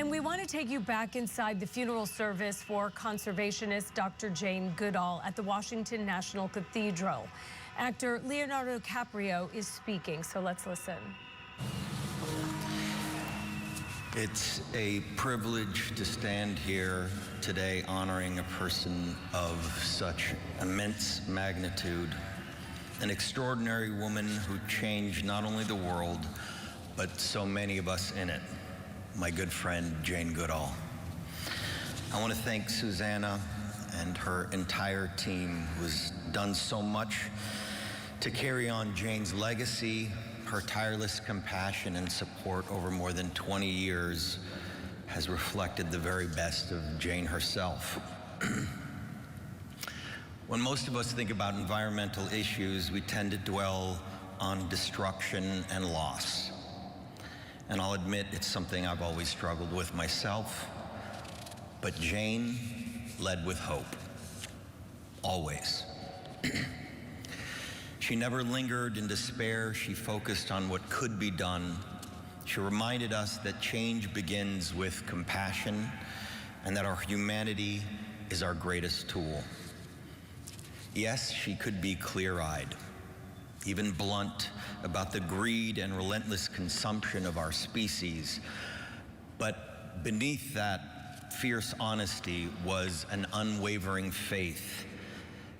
And we want to take you back inside the funeral service for conservationist Dr. Jane Goodall at the Washington National Cathedral. Actor Leonardo DiCaprio is speaking, so let's listen. It's a privilege to stand here today honoring a person of such immense magnitude, an extraordinary woman who changed not only the world, but so many of us in it, my good friend Jane Goodall. I want to thank Susanna and her entire team who has done so much to carry on Jane's legacy. Her tireless compassion and support over more than 20 years has reflected the very best of Jane herself. When most of us think about environmental issues, we tend to dwell on destruction and loss. And I'll admit it's something I've always struggled with myself, but Jane led with hope, always. She never lingered in despair. She focused on what could be done. She reminded us that change begins with compassion and that our humanity is our greatest tool. Yes, she could be clear-eyed, even blunt about the greed and relentless consumption of our species. But beneath that fierce honesty was an unwavering faith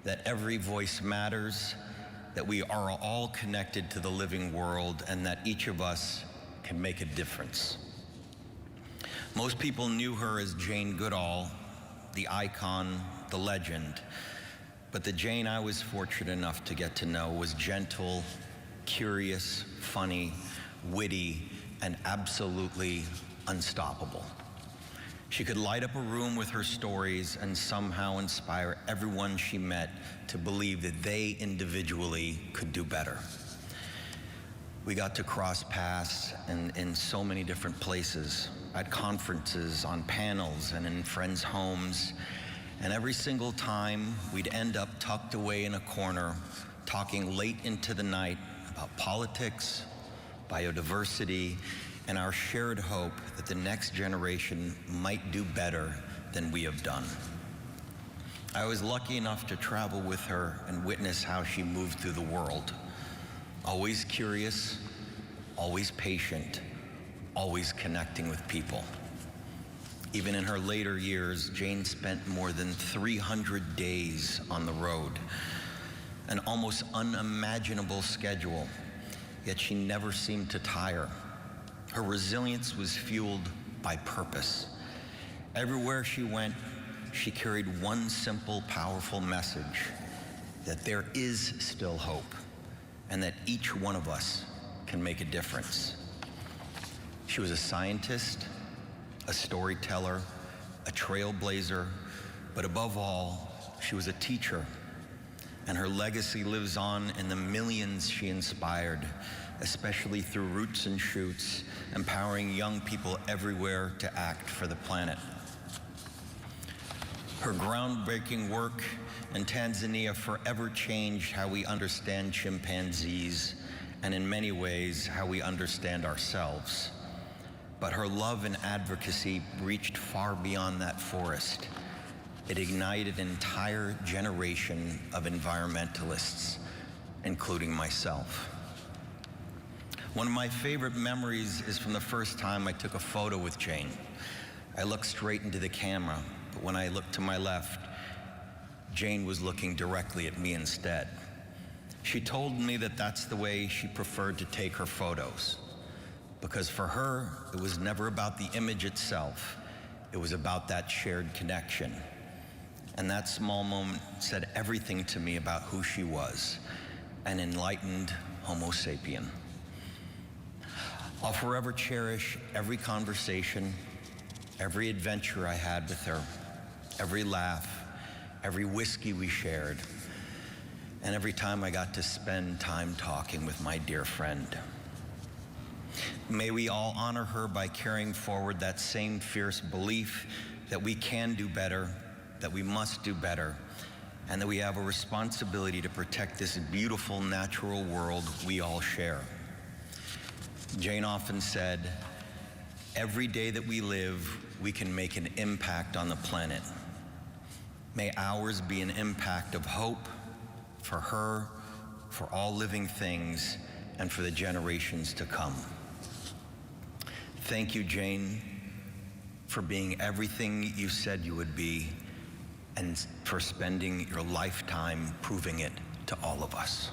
that every voice matters, that we are all connected to the living world, and that each of us can make a difference. Most people knew her as Jane Goodall, the icon, the legend. But the Jane I was fortunate enough to get to know was gentle, curious, funny, witty, and absolutely unstoppable. She could light up a room with her stories and somehow inspire everyone she met to believe that they individually could do better. We got to cross paths in so many different places, at conferences, on panels, and in friends' homes. And every single time, we'd end up tucked away in a corner, talking late into the night about politics, biodiversity, and our shared hope that the next generation might do better than we have done. I was lucky enough to travel with her and witness how she moved through the world. Always curious, always patient, always connecting with people. Even in her later years, Jane spent more than 300 days on the road, an almost unimaginable schedule, yet she never seemed to tire. Her resilience was fueled by purpose. Everywhere she went, she carried one simple, powerful message, that there is still hope, and that each one of us can make a difference. She was a scientist, a storyteller, a trailblazer, but above all, she was a teacher. And her legacy lives on in the millions she inspired, especially through Roots and Shoots, empowering young people everywhere to act for the planet. Her groundbreaking work in Tanzania forever changed how we understand chimpanzees, and in many ways, how we understand ourselves. But her love and advocacy reached far beyond that forest. It ignited an entire generation of environmentalists, including myself. One of my favorite memories is from the first time I took a photo with Jane. I looked straight into the camera, but when I looked to my left, Jane was looking directly at me instead. She told me that that's the way she preferred to take her photos, because for her, it was never about the image itself. It was about that shared connection. And that small moment said everything to me about who she was, an enlightened Homo sapien. I'll forever cherish every conversation, every adventure I had with her, every laugh, every whiskey we shared, and every time I got to spend time talking with my dear friend. May we all honor her by carrying forward that same fierce belief that we can do better, that we must do better, and that we have a responsibility to protect this beautiful natural world we all share. Jane often said, every day that we live, we can make an impact on the planet. May ours be an impact of hope for her, for all living things, and for the generations to come. Thank you, Jane, for being everything you said you would be, and for spending your lifetime proving it to all of us.